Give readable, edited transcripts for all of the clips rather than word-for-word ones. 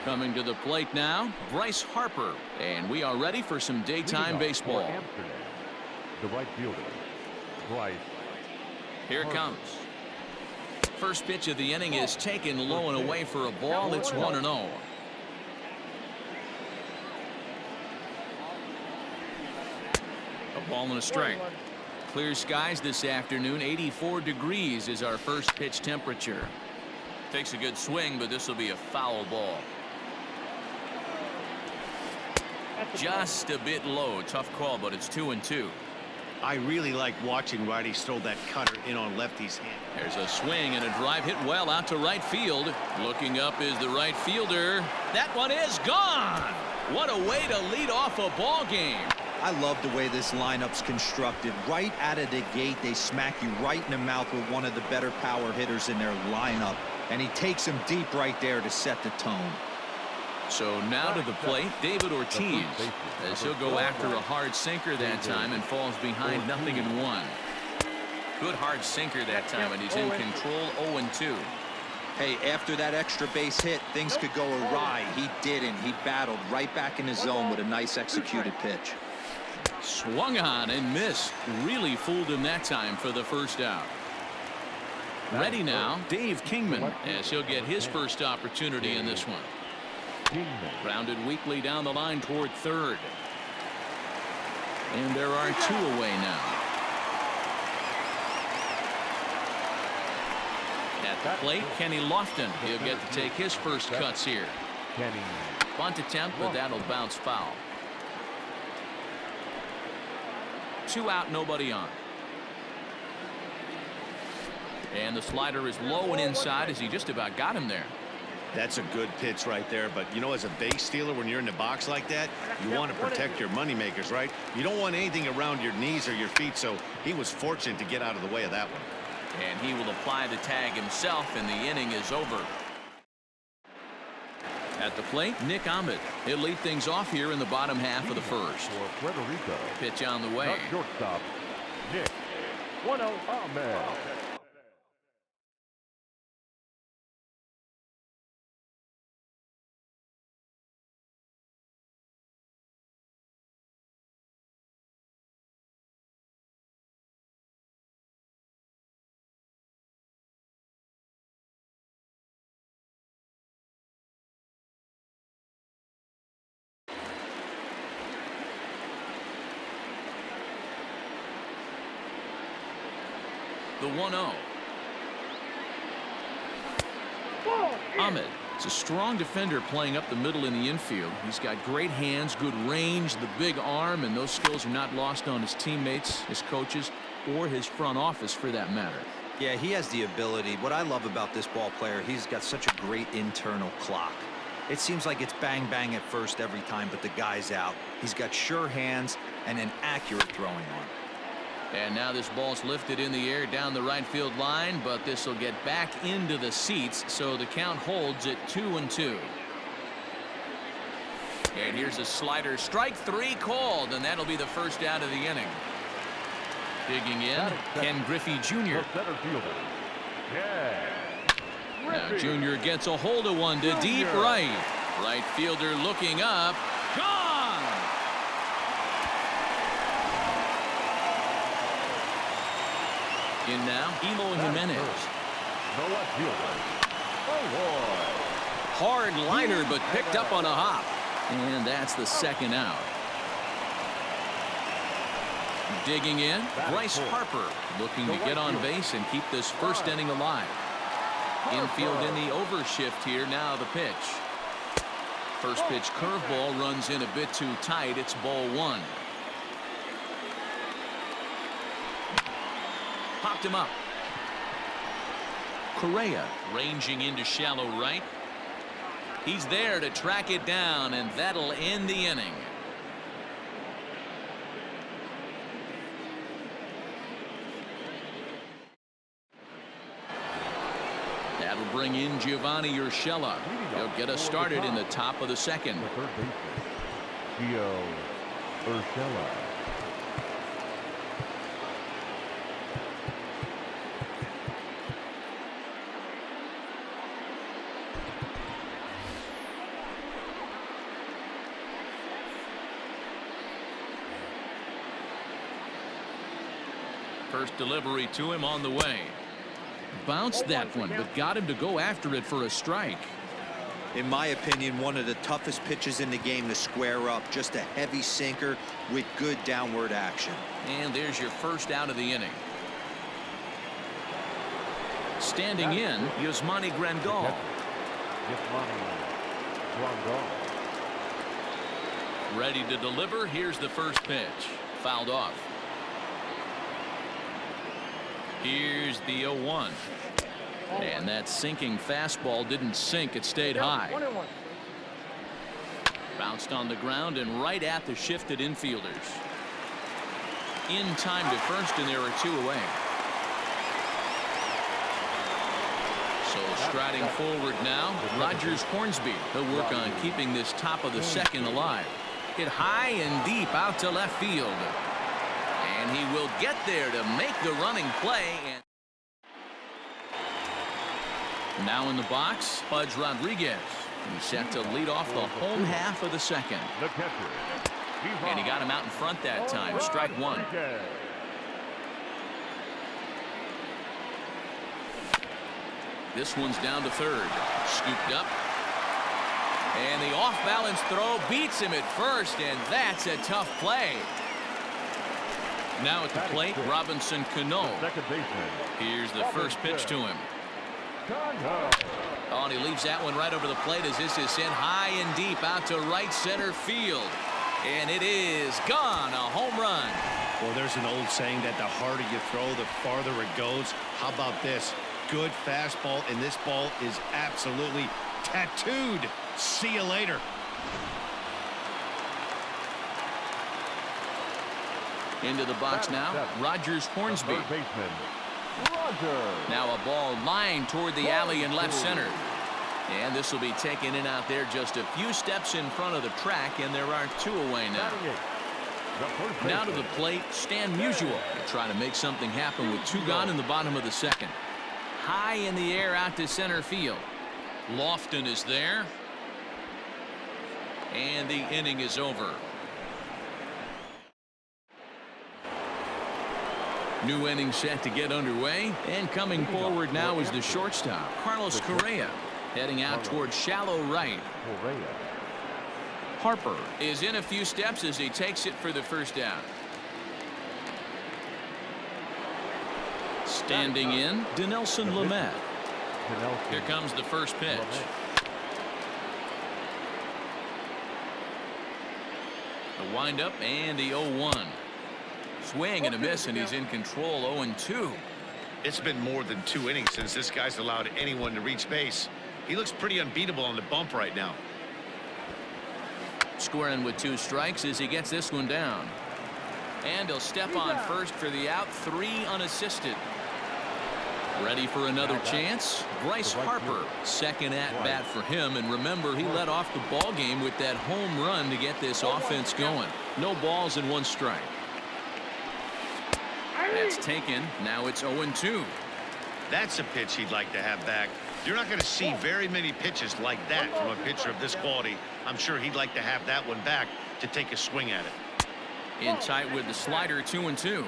Coming to the plate now, Bryce Harper. And we are ready for some daytime baseball. The right fielder, Bryce. Here it comes. First pitch of the inning is taken low and away for a ball. It's 1-0. A ball and a strike. Clear skies this afternoon. 84 degrees is our first pitch temperature. Takes a good swing, but this will be a foul ball. Just a bit low. Tough call, but it's 2-2. I really like watching righties throw that cutter in on lefty's hand. There's a swing and a drive hit well out to right field. Looking up is the right fielder. That one is gone. What a way to lead off a ball game. I love the way this lineup's constructed. Right out of the gate, they smack you right in the mouth with one of the better power hitters in their lineup. And he takes him deep right there to set the tone. So now to the plate, David Ortiz, as he'll go after a hard sinker that time and falls behind 0-1. Good hard sinker that time, and he's in control. 0-2. Hey, after that extra base hit, things could go awry. He didn't. He battled right back in his zone with a nice executed pitch. Swung on and missed. Really fooled him that time for the first out. Ready now, Dave Kingman, as he'll get his first opportunity in this one. Grounded weakly down the line toward third. And there are two away now. At the plate, Kenny Lofton. He'll get to take his first cuts here. Bunt attempt, but that'll bounce foul. 2 out, nobody on. And the slider is low and inside as he just about got him there. That's a good pitch right there, but you know, as a base stealer, when you're in the box like that, you want to protect your money makers, right? You don't want anything around your knees or your feet, so he was fortunate to get out of the way of that one. And he will apply the tag himself, and the inning is over. At the plate, Nick Ahmed. He'll lead things off here in the bottom half of the first. Pitch on the way. Shortstop, Nick Ahmed. The 1-0. Ahmed is a strong defender playing up the middle in the infield. He's got great hands, good range, the big arm, and those skills are not lost on his teammates, his coaches, or his front office for that matter. Yeah, he has the ability. What I love about this ball player, he's got such a great internal clock. It seems like it's bang bang at first every time, but the guy's out. He's got sure hands and an accurate throwing arm. And now this ball's lifted in the air down the right field line, but this will get back into the seats, so the count holds at 2-2. And here's a slider, strike 3 called, and that'll be the first out of the inning. Digging in, Ken Griffey Jr. Now Jr. gets a hold of one to deep right. Right fielder looking up. Gone! In now, Eloy Jimenez. Hard liner, but picked up on a hop. And that's the second out. Digging in, Bryce Harper looking to get on base and keep this first inning alive. Infield in the overshift here. Now the pitch. First pitch curveball runs in a bit too tight. It's ball 1. Popped him up. Correa ranging into shallow right. He's there to track it down, and that'll end the inning. That'll bring in Giovanni Urshela. He'll get us started in the top of the second. Gio Urshela. First delivery to him on the way. Bounced that one, but got him to go after it for a strike. In my opinion, one of the toughest pitches in the game to square up. Just a heavy sinker with good downward action. And there's your first out of the inning. Standing in, Yasmani Grandal. Ready to deliver. Here's the first pitch. Fouled off. Here's the 0-1. And that sinking fastball didn't sink. It stayed high. Bounced on the ground and right at the shifted infielders. In time to first, and there are 2 away. So striding forward now, Rogers Hornsby. He'll work on keeping this top of the second alive. Hit high and deep out to left field. And he will get there to make the running play. And now in the box, Pudge Rodriguez. He's set to lead off the home half of the second. And he got him out in front that time. Strike 1. This one's down to third. Scooped up. And the off-balance throw beats him at first, and that's a tough play. Now at the plate, Robinson Cano. Here's the first pitch to him. Oh, and he leaves that one right over the plate as this is sent high and deep out to right center field. And it is gone. A home run. Well, there's an old saying that the harder you throw, the farther it goes. How about this? Good fastball, and this ball is absolutely tattooed. See you later. Into the box now, Rogers Hornsby. Now a ball lined toward the alley in left center. And this will be taken in out there just a few steps in front of the track, and there are 2 away now. Now to the plate, Stan Musial. Trying to make something happen with 2 gone in the bottom of the second. High in the air out to center field. Lofton is there. And the inning is over. New inning set to get underway. And coming forward now is the shortstop, Carlos Correa. Heading out towards shallow right. Harper is in a few steps as he takes it for the first down. Standing in, Dinelson Lamet. Here comes the first pitch. The windup and the 0-1. Swing and a miss, and he's in control. 0-2. It's been more than 2 innings since this guy's allowed anyone to reach base. He looks pretty unbeatable on the bump right now. Squaring with 2 strikes as he gets this one down. And he'll step on first for the out. 3 unassisted. Ready for another chance? Bryce Harper, second at bat for him. And remember, he led off the ball game with that home run to get this offense going. No balls and 1 strike. That's taken. Now it's 0-2. That's a pitch he'd like to have back. You're not going to see very many pitches like that from a pitcher of this quality. I'm sure he'd like to have that one back to take a swing at it. In tight with the slider. 2-2.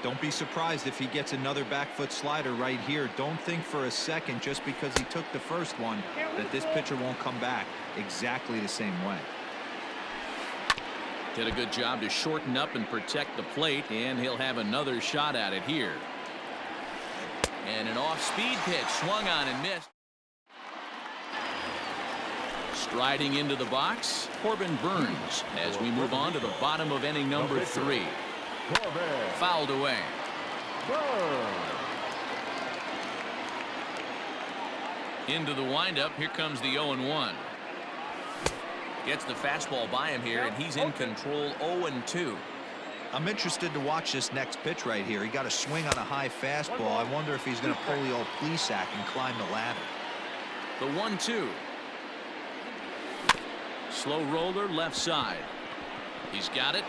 Don't be surprised if he gets another back foot slider right here. Don't think for a second, just because he took the first one, that this pitcher won't come back exactly the same way. Did a good job to shorten up and protect the plate, and he'll have another shot at it here. And an off-speed pitch swung on and missed. Striding into the box, Corbin Burns as we move on to the bottom of inning number 3. Fouled away. Into the windup. Here comes the 0-1. Gets the fastball by him here, and he's in control. 0-2. I'm interested to watch this next pitch right here. He got a swing on a high fastball. I wonder if he's going to pull the old Plesac and climb the ladder. The 1-2. Slow roller left side. He's got it.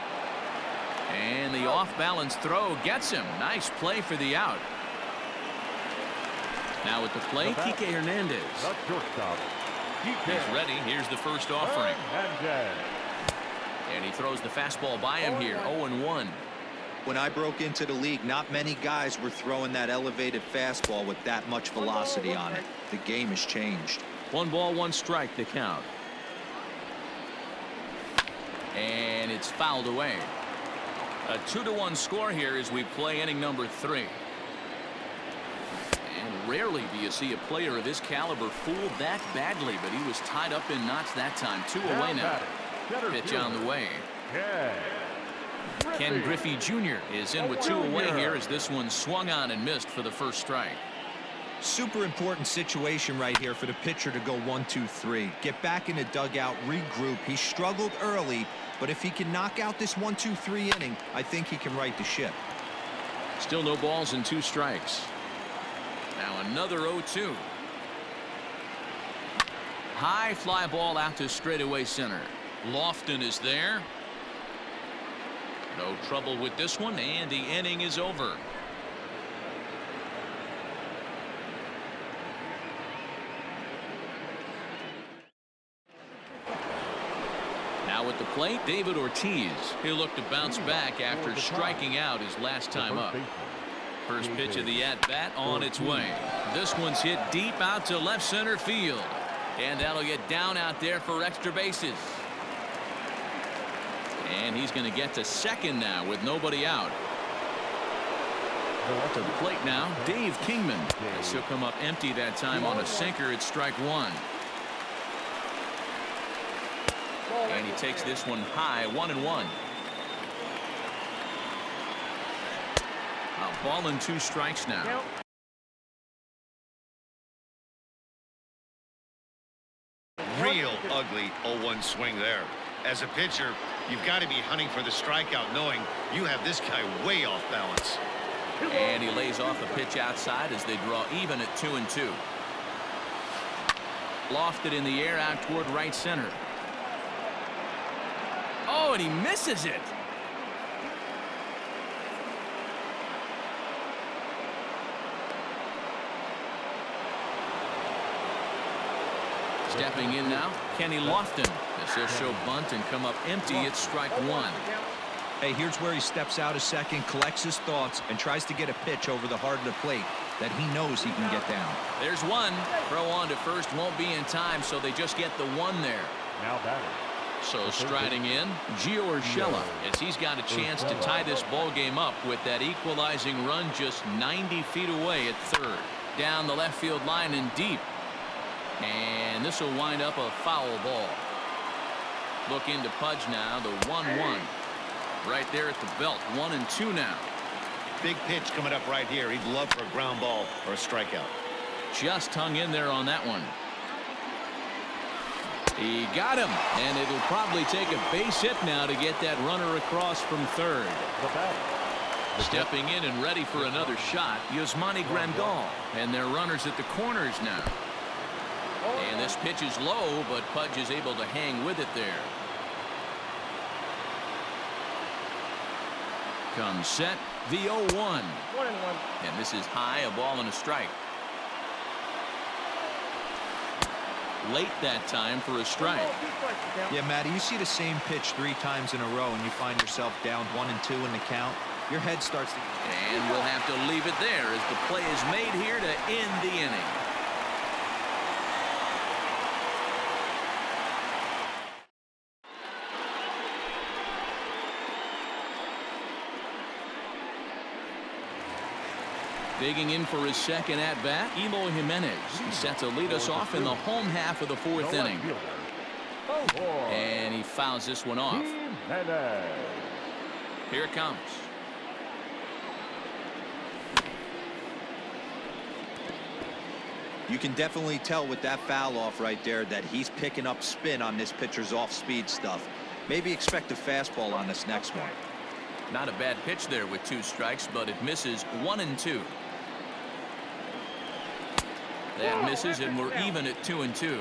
And the off-balance throw gets him. Nice play for the out. Now at the plate, Kike Hernandez. He's ready. Here's the first offering. And he throws the fastball by him here. 0-1. When I broke into the league, not many guys were throwing that elevated fastball with that much velocity on it. The game has changed. 1 ball, 1 strike to count. And it's fouled away. A 2-1 score here as we play inning number 3. And rarely do you see a player of his caliber fooled that badly, but he was tied up in knots that time. 2 away now. Pitch on the way. Ken Griffey Jr. is in with 2 away here as this one swung on and missed for the first strike. Super important situation right here for the pitcher to go 1-2-3. Get back in the dugout, regroup. He struggled early, but if he can knock out this 1-2-3 inning, I think he can right the ship. Still no balls and 2 strikes. Now another 0-2. High fly ball out to straightaway center. Lofton is there. No trouble with this one, and the inning is over. Now at the plate, David Ortiz. He'll look to bounce back after striking out his last time up. First pitch of the at-bat on its way. This one's hit deep out to left center field. And that'll get down out there for extra bases. And he's going to get to second now with nobody out. To the plate now, Dave Kingman. As he'll come up empty that time on a sinker at strike 1. And he takes this one high, 1-1. A ball and 2 strikes now. Real ugly 0-1 swing there. As a pitcher, you've got to be hunting for the strikeout, knowing you have this guy way off balance. And he lays off a pitch outside as they draw even at 2-2. Lofted in the air out toward right center. Oh, and he misses it. Stepping in now, Kenny Lofton. This will show bunt and come up empty at strike 1. Hey, here's where he steps out a second, collects his thoughts, and tries to get a pitch over the heart of the plate that he knows he can get down. There's one. Throw on to first won't be in time, so they just get the 1 there. Now batting. So striding in, Gio Urshela, as he's got a chance to tie this ball game up with that equalizing run just 90 feet away at third. Down the left field line and deep. And this will wind up a foul ball. Look into Pudge now, the 1-1. Right there at the belt, 1-2 now. Big pitch coming up right here. He'd love for a ground ball or a strikeout. Just hung in there on that one. He got him, and it'll probably take a base hit now to get that runner across from third. Stepping in and ready for another shot, Yasmani Grandal, and their runners at the corners now. And this pitch is low, but Pudge is able to hang with it there. Comes set, the 0-1. And this is high, a ball and a strike. Late that time for a strike. Yeah, Matty, you see the same pitch 3 times in a row and you find yourself down 1-2 in the count. Your head starts to... And we'll have to leave it there as the play is made here to end the inning. Digging in for his second at-bat, Eloy Jimenez. He's set to lead us off in the home half of the 4th inning. And he fouls this one off. Here it comes. You can definitely tell with that foul off right there that he's picking up spin on this pitcher's off-speed stuff. Maybe expect a fastball on this next one. Not a bad pitch there with 2 strikes, but it misses 1-2. That misses, and we're even at 2-2.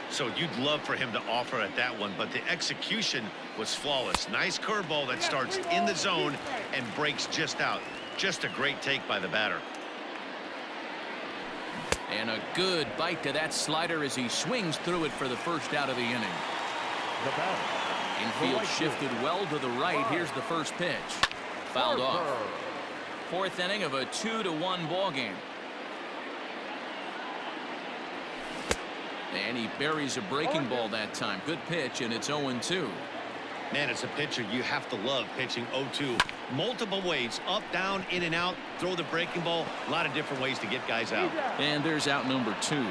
So you'd love for him to offer at that one, but the execution was flawless. Nice curveball that starts in the zone and breaks just out. Just a great take by the batter. And a good bite to that slider as he swings through it for the first out of the inning. The batter. Infield shifted well to the right. Here's the first pitch. Fouled off. Fourth inning of a 2-1 ball game. And he buries a breaking ball that time. Good pitch, and it's 0-2. Man, as a pitcher, you have to love pitching 0-2. Multiple ways, up, down, in and out, throw the breaking ball. A lot of different ways to get guys out. And there's out number 2.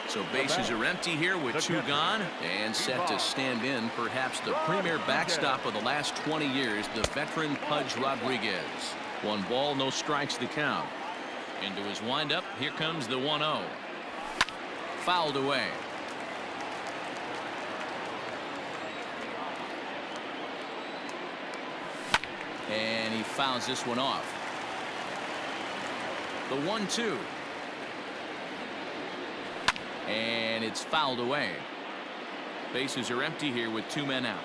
So bases are empty here with 2 gone and set to stand in perhaps the premier backstop of the last 20 years, the veteran Pudge Rodriguez. 1 ball, no strikes to count. Into his windup, here comes the 1-0. Fouled away. And he fouls this one off. The 1-2. And it's fouled away. Bases are empty here with 2 men out.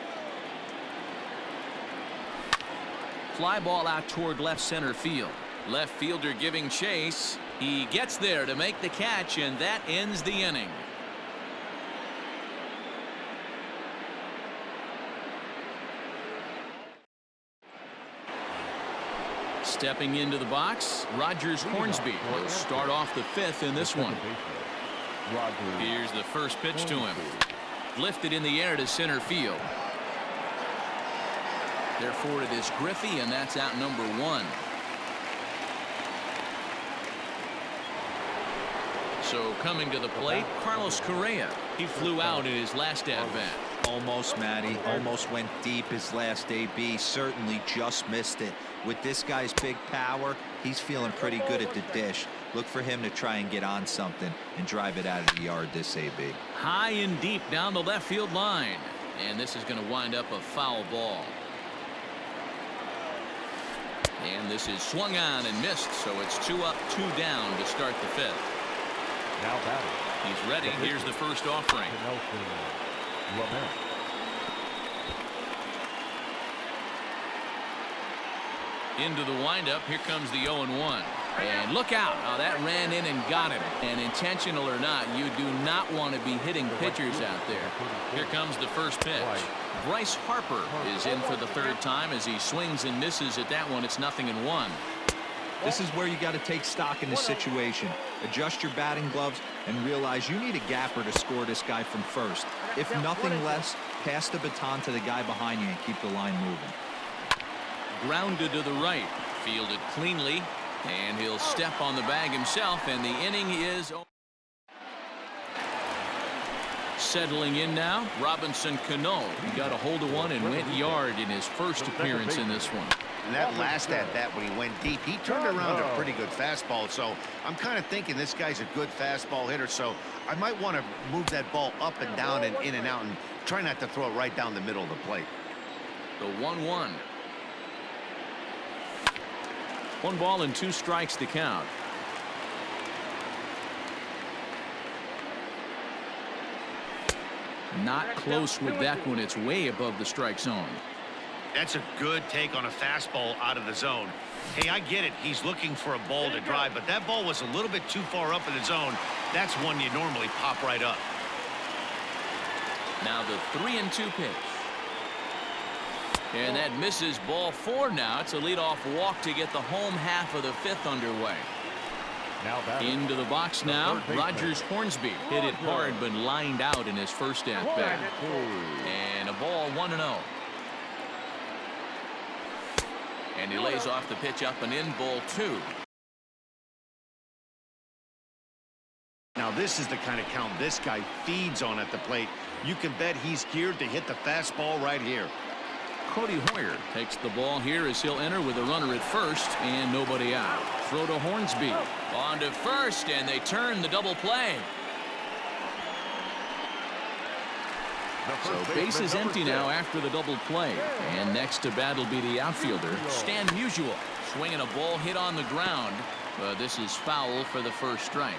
Fly ball out toward left center field. Left fielder giving chase. He gets there to make the catch, and that ends the inning. Stepping into the box, Rogers Hornsby will start off the 5th in this one. Here's the first pitch to him. Lifted in the air to center field. Therefore it is Griffey, and that's out number 1. So coming to the plate, Carlos Correa. He flew out in his last at-bat. Almost, Matty. Almost went deep his last AB. Certainly just missed it. With this guy's big power, he's feeling pretty good at the dish. Look for him to try and get on something and drive it out of the yard this AB. High and deep down the left field line. And this is going to wind up a foul ball. And this is swung on and missed, so it's 2 up, 2 down to start the 5th. Now batting. He's ready. Here's the first offering. Into the windup. Here comes the 0-1. And look out. Oh, that ran in and got him. And intentional or not, you do not want to be hitting pitchers out there. Here comes the first pitch. Bryce Harper is in for the 3rd time as he swings and misses at that one. It's 0-1. This is where you got to take stock in the situation. Adjust your batting gloves and realize you need a gapper to score this guy from first. If nothing less, pass the baton to the guy behind you and keep the line moving. Grounded to the right. Fielded cleanly. And he'll step on the bag himself, and the inning is over. Settling in now, Robinson Cano. He got a hold of one and went yard in his first appearance in this one. And that last at-bat when he went deep, he turned around a pretty good fastball. So I'm kind of thinking this guy's a good fastball hitter. So I might want to move that ball up and down and in and out and try not to throw it right down the middle of the plate. The 1-1. 1 ball and 2 strikes to count. Not close with that one. It's way above the strike zone. That's a good take on a fastball out of the zone. Hey, I get it. He's looking for a ball to drive, but that ball was a little bit too far up in the zone. That's one you normally pop right up. Now the 3-2 pitch. And that misses ball 4 now. It's a leadoff walk to get the home half of the 5th underway. Into the box now, Rogers Hornsby hit it hard but lined out in his first at-bat. And a ball 1-0. And he lays off the pitch up and in, ball 2. Now this is the kind of count this guy feeds on at the plate. You can bet he's geared to hit the fastball right here. Cody Hoyer takes the ball here as he'll enter with a runner at first and nobody out. Throw to Hornsby. On to first, and they turn the double play. So base is empty now after the double play. And next to bat will be the outfielder, Stan Musial. Swinging a ball hit on the ground. But this is foul for the first strike.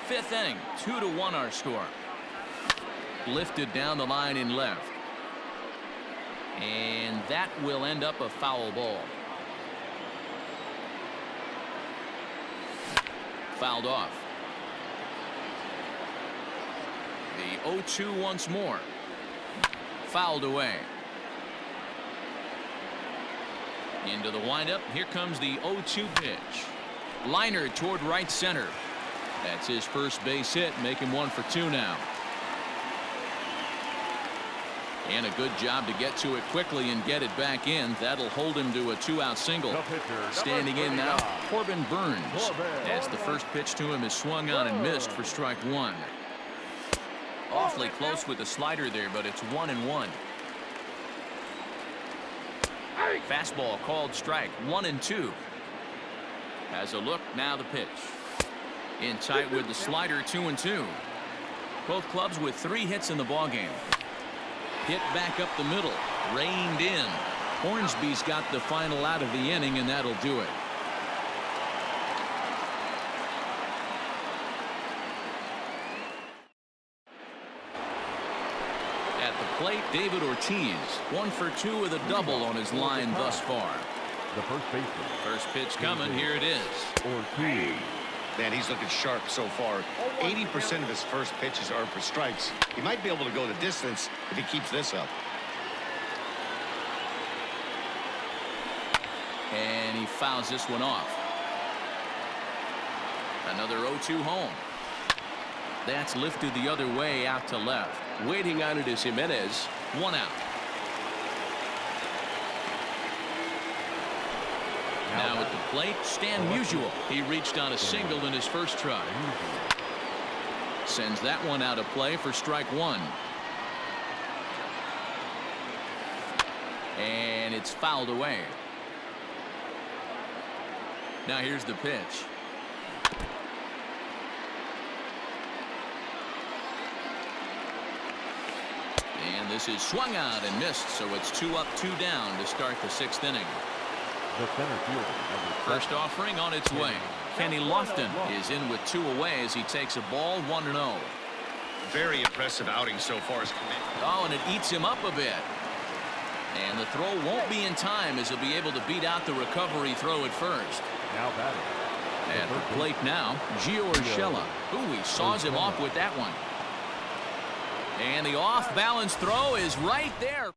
5th inning, 2-1 our score. Lifted down the line in left. And that will end up a foul ball. Fouled off. The 0-2 once more. Fouled away. Into the windup. Here comes the 0-2 pitch. Liner toward right center. That's his first base hit, making 1 for 2 now. And a good job to get to it quickly and get it back in. That'll hold him to a 2-out single. Standing in now, Corbin Burns. As the first pitch to him is swung on and missed for strike 1. Awfully close with the slider there, but it's 1-1. Fastball called strike 1-2. Has a look, now the pitch. In tight with the slider, 2-2. Both clubs with 3 hits in the ballgame. Hit back up the middle, reined in. Hornsby's got the final out of the inning, and that'll do it. At the plate, David Ortiz, 1 for 2 with a double on his line thus far. The first baseman. First pitch coming, here it is. Ortiz. Man, he's looking sharp so far. 80% of his first pitches are for strikes. He might be able to go the distance if he keeps this up. And he fouls this one off. Another 0-2 home. That's lifted the other way out to left. Waiting on it is Jimenez. 1 out. Now at the plate, Stan Musial. He reached on a single in his first try. Sends that one out of play for strike 1. And it's fouled away. Now here's the pitch. And this is swung out and missed, so it's 2 up, 2 down to start the 6th inning. The center fielder. First offering on its way. Kenny Lofton is in with 2 away as he takes a ball 1-0. Very impressive outing so far as command. Oh, and it eats him up a bit. And the throw won't be in time as he'll be able to beat out the recovery throw at first. Now batting. At the plate now, Gio Urshela. Ooh, he saws him off with that one. And the off-balance throw is right there.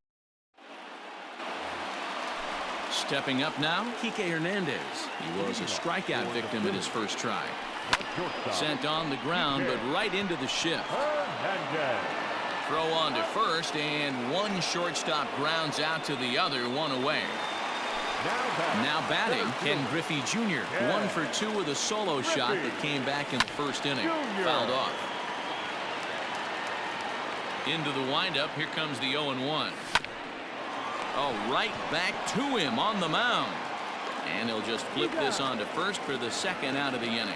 Stepping up now, Kike Hernandez. He was a strikeout victim in his first try. Sent on the ground, but right into the shift. Throw on to first, and one shortstop grounds out to the other, 1 away. Now batting, Ken Griffey Jr. 1 for 2 with a solo shot that came back in the first inning. Fouled off. Into the windup, here comes the 0-1. Oh, right back to him on the mound. And he'll just flip this on to first for the 2nd out of the inning.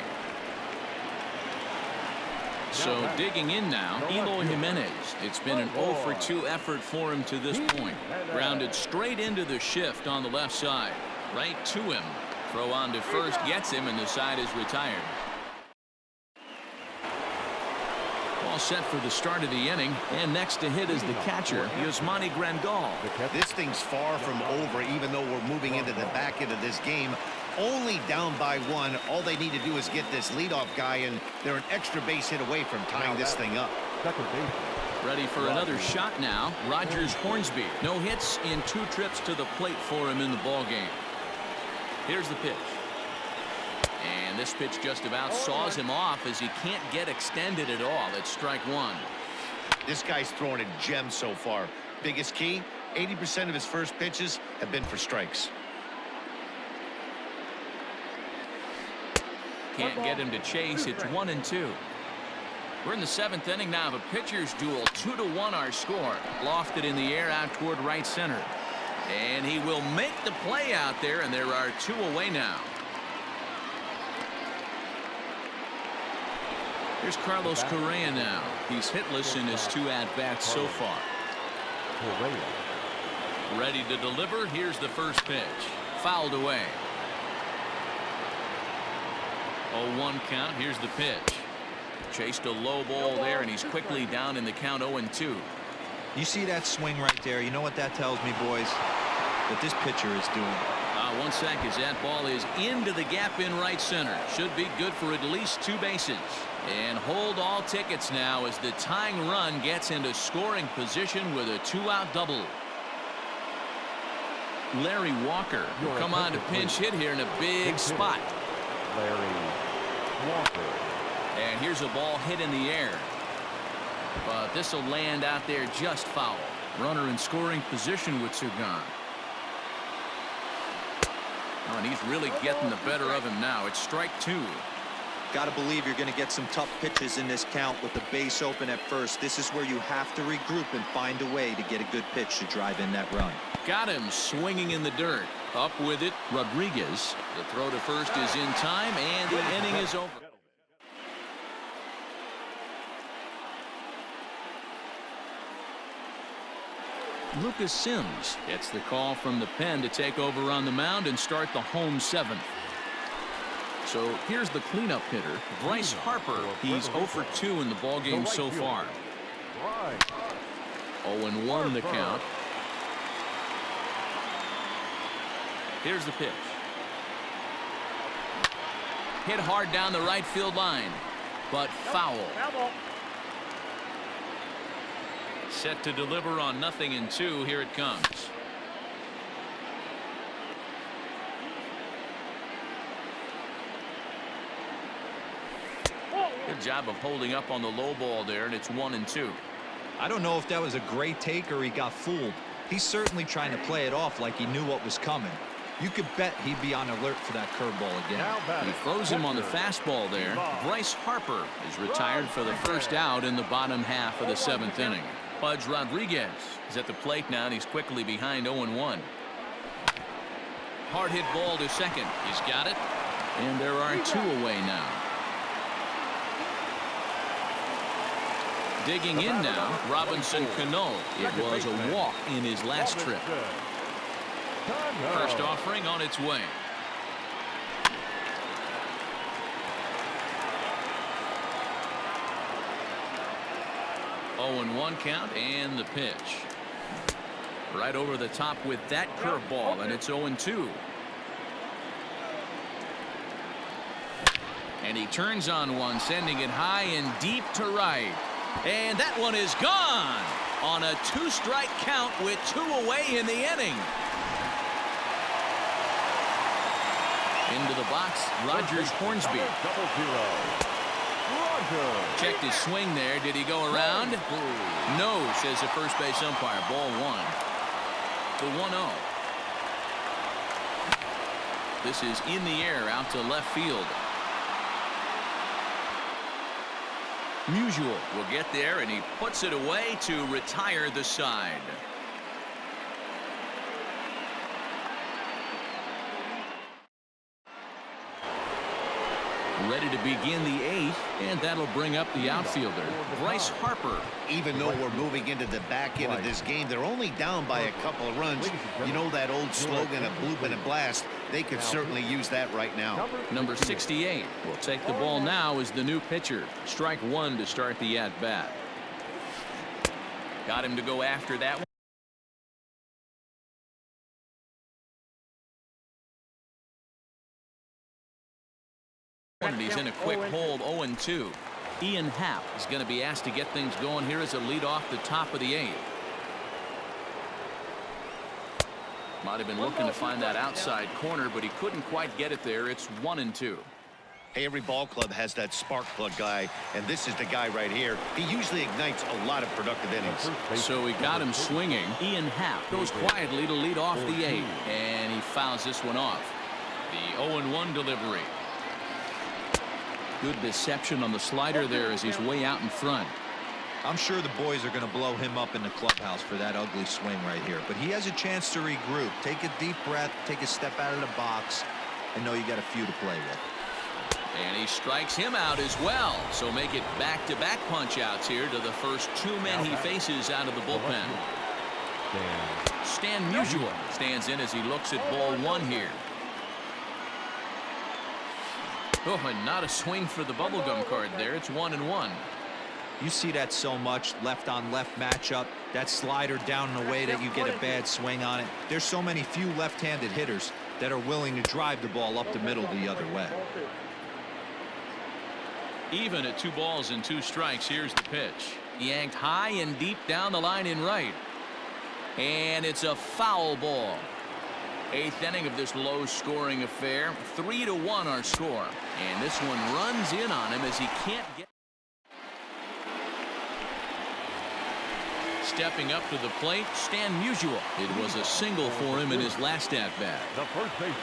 So digging in now, Eloy Jimenez. It's been an 0 for 2 effort for him to this point. Grounded straight into the shift on the left side. Right to him. Throw on to first gets him, and the side is retired. All set for the start of the inning, and next to hit is the catcher, Yasmani Grandal. This thing's far from over, even though we're moving into the back end of this game. Only down by 1. All they need to do is get this leadoff guy, and they're an extra base hit away from tying this thing up. Ready for another shot now. Rogers Hornsby. No hits in 2 trips to the plate for him in the ballgame. Here's the pitch. And this pitch just about saws him off as he can't get extended at all. It's strike 1. This guy's throwing a gem so far. Biggest key, 80% of his first pitches have been for strikes. Can't get him to chase. It's 1-2. We're in the 7th inning now of a pitcher's duel. 2-1 our score. Lofted in the air out toward right center. And he will make the play out there, and there are 2 away now. Here's Carlos Correa now. He's hitless in his 2 at-bats so far. Ready to deliver. Here's the first pitch. Fouled away. 0-1 count. Here's the pitch. Chased a low ball there, and he's quickly down in the count 0-2. You see that swing right there? You know what that tells me, boys? That this pitcher is doing. 1 sec as that ball is into the gap in right center. Should be good for at least 2 bases. And hold all tickets now as the tying run gets into scoring position with a 2-out double. Larry Walker will come on to pinch hit here in a big spot. Larry Walker. And here's a ball hit in the air. But this will land out there just foul. Runner in scoring position with Sugan. Oh, and he's really getting the better of him now. It's strike two. Got to believe you're going to get some tough pitches in this count with the base open at first. This is where you have to regroup and find a way to get a good pitch to drive in that run. Got him swinging in the dirt. Up with it, Rodriguez. The throw to first is in time, and the inning is over. Lucas Sims gets the call from the pen to take over on the mound and start the home seventh. So here's the cleanup hitter, Bryce Harper. He's 0 for 2 in the ballgame so far. 0-1 the count. Here's the pitch. Hit hard down the right field line, but foul. Set to deliver on 0-2. Here it comes. Good job of holding up on the low ball there, and it's 1-2. I don't know if that was a great take or he got fooled. He's certainly trying to play it off like he knew what was coming. You could bet he'd be on alert for that curveball again. He throws him on the fastball there. Bryce Harper is retired for the first out in the bottom half of the seventh inning. Pudge Rodriguez is at the plate now, and he's quickly behind 0-1. Hard hit ball to second. He's got it, and there are 2 away now. Digging in now, Robinson Cano. It was a walk in his last trip. First offering on its way. Oh, and 1 count, and the pitch. Right over the top with that curveball, and it's 0-2. And he turns on one, sending it high and deep to right. And that one is gone on a 2-strike count with 2 away in the inning. Into the box, Rogers Hornsby. Checked his swing there. Did he go around? No, says the first base umpire. Ball 1. The 1-0. This is in the air out to left field. Musial will get there, and he puts it away to retire the side. Ready to begin the 8th, and that'll bring up the outfielder, Bryce Harper. Even though we're moving into the back end of this game, they're only down by a couple of runs. You know that old slogan of bloop and a blast? They could certainly use that right now. Number 68 will take the ball now as the new pitcher. Strike 1 to start the at-bat. Got him to go after that one. And he's in a quick hold. 0-2. Ian Happ is going to be asked to get things going here as a lead off the top of the 8th. Might have been looking to find that outside corner, but he couldn't quite get it there. It's 1-2. Hey, every ball club has that spark plug guy, and this is the guy right here. He usually ignites a lot of productive innings. So he got him swinging. Ian Happ goes quietly to lead off the 8th, and he fouls this one off. The 0-1 delivery. Good deception on the slider there as he's way out in front. I'm sure the boys are going to blow him up in the clubhouse for that ugly swing right here, but he has a chance to regroup, take a deep breath, take a step out of the box, and know you got a few to play with. And he strikes him out as well. So make it back-to-back punch-outs here to the first 2 men he faces out of the bullpen. Stan Musial stands in as he looks at ball 1 here. Oh, and not a swing for the bubblegum card there. It's 1-1. You see that so much, left on left matchup, that slider down in a way that you get a bad swing on it. There's so many few left-handed hitters that are willing to drive the ball up the middle the other way. Even at 2 balls and 2 strikes, here's the pitch. Yanked high and deep down the line in right. And it's a foul ball. Eighth inning of this low-scoring affair. 3-1 our score. And this one runs in on him as he can't get. Stepping up to the plate, Stan Musial. It was a single for him in his last at-bat. The first baseman.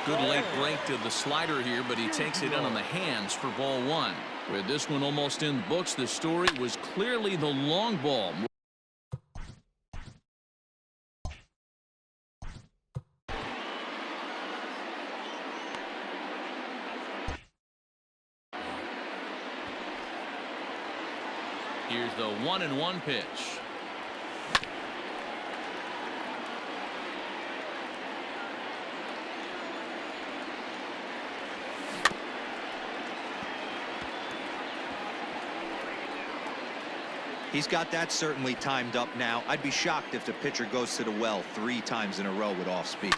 Good late break to the slider here, but he takes it in on the hands for ball one. With this one almost in the books, the story was clearly the long ball. Here's the 1-1 pitch. He's got that certainly timed up now. I'd be shocked if the pitcher goes to the well 3 times in a row with off speed.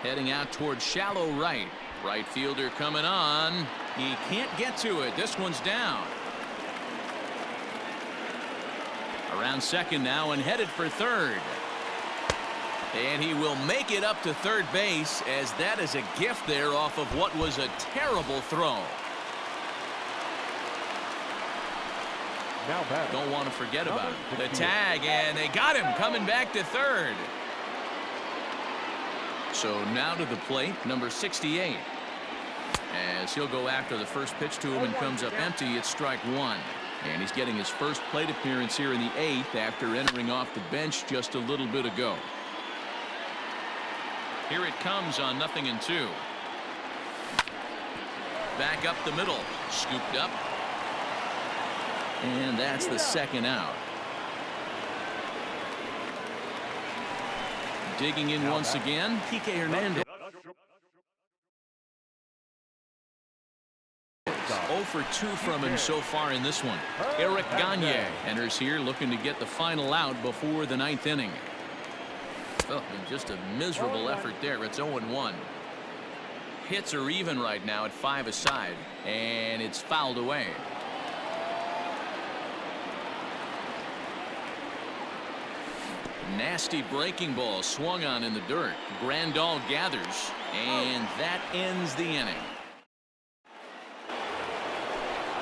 Heading out towards shallow right. Right fielder coming on. He can't get to it. This one's down. Around second now and headed for third. And he will make it up to third base, as that is a gift there off of what was a terrible throw. Now back. Don't want to forget about it. The tag, and they got him coming back to third. So now to the plate, number 68. As he'll go after the first pitch to him and comes up empty, it's strike one. And he's getting his first plate appearance here in the 8th after entering off the bench just a little bit ago. Here it comes on 0-2. Back up the middle. Scooped up. And that's the second out. Digging in once again, Kike Hernandez. 0 for 2 from him so far in this one. Eric Gagne enters here looking to get the final out before the 9th inning. Oh, and just a miserable effort there. It's 0-1. Hits are even right now at 5 aside, and it's fouled away. Nasty breaking ball swung on in the dirt. Grandal gathers, and that ends the inning.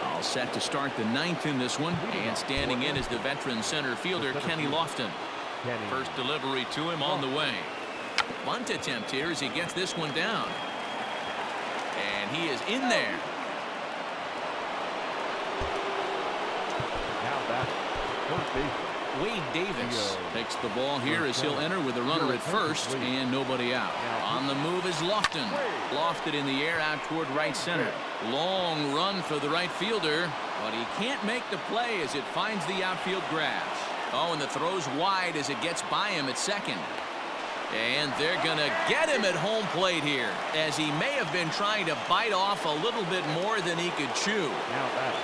All set to start the 9th in this one, and standing in is the veteran center fielder Kenny Lofton. First delivery to him on the way. Bunt attempt here as he gets this one down, and he is in there. Now back. First base. Wade Davis takes the ball here as he'll enter with a runner at first and nobody out. On the move is Lofton. Lofted in the air out toward right center. Long run for the right fielder, but he can't make the play as it finds the outfield grass. Oh, and the throw's wide as it gets by him at second. And they're going to get him at home plate here, as he may have been trying to bite off a little bit more than he could chew. Now back.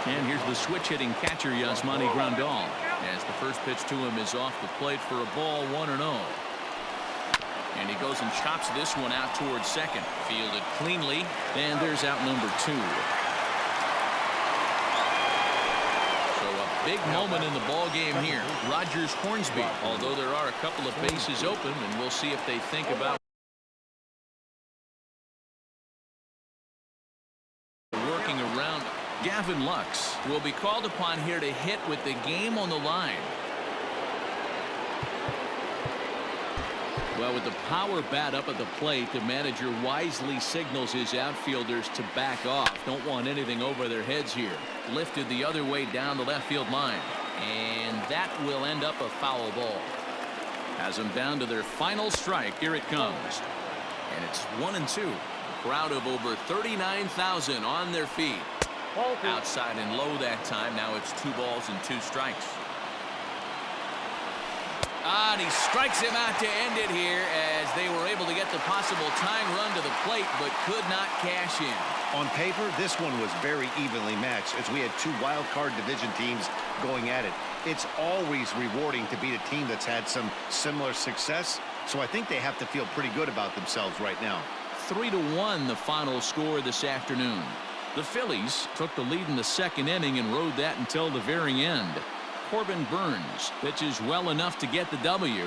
And here's the switch-hitting catcher, Yasmani Grandal, as the first pitch to him is off the plate for a ball, 1-0. And he goes and chops this one out towards second. Fielded cleanly, and there's out number 2. So a big moment in the ball game here. Rogers Hornsby, although there are a couple of bases open, and we'll see if they think about working around. Gavin Lux will be called upon here to hit with the game on the line. Well, with the power bat up at the plate, the manager wisely signals his outfielders to back off. Don't want anything over their heads here. Lifted the other way down the left field line, and that will end up a foul ball. Has them down to their final strike. Here it comes, and it's 1-2. A crowd of over 39,000 on their feet. Outside and low that time. Now it's 2 balls and 2 strikes. And he strikes him out to end it here, as they were able to get the possible tying run to the plate but could not cash in. On paper, this one was very evenly matched, as we had 2 wild card division teams going at it. It's always rewarding to beat a team that's had some similar success, so I think they have to feel pretty good about themselves right now. 3-1 the final score this afternoon. The Phillies took the lead in the 2nd inning and rode that until the very end. Corbin Burns pitches well enough to get the W.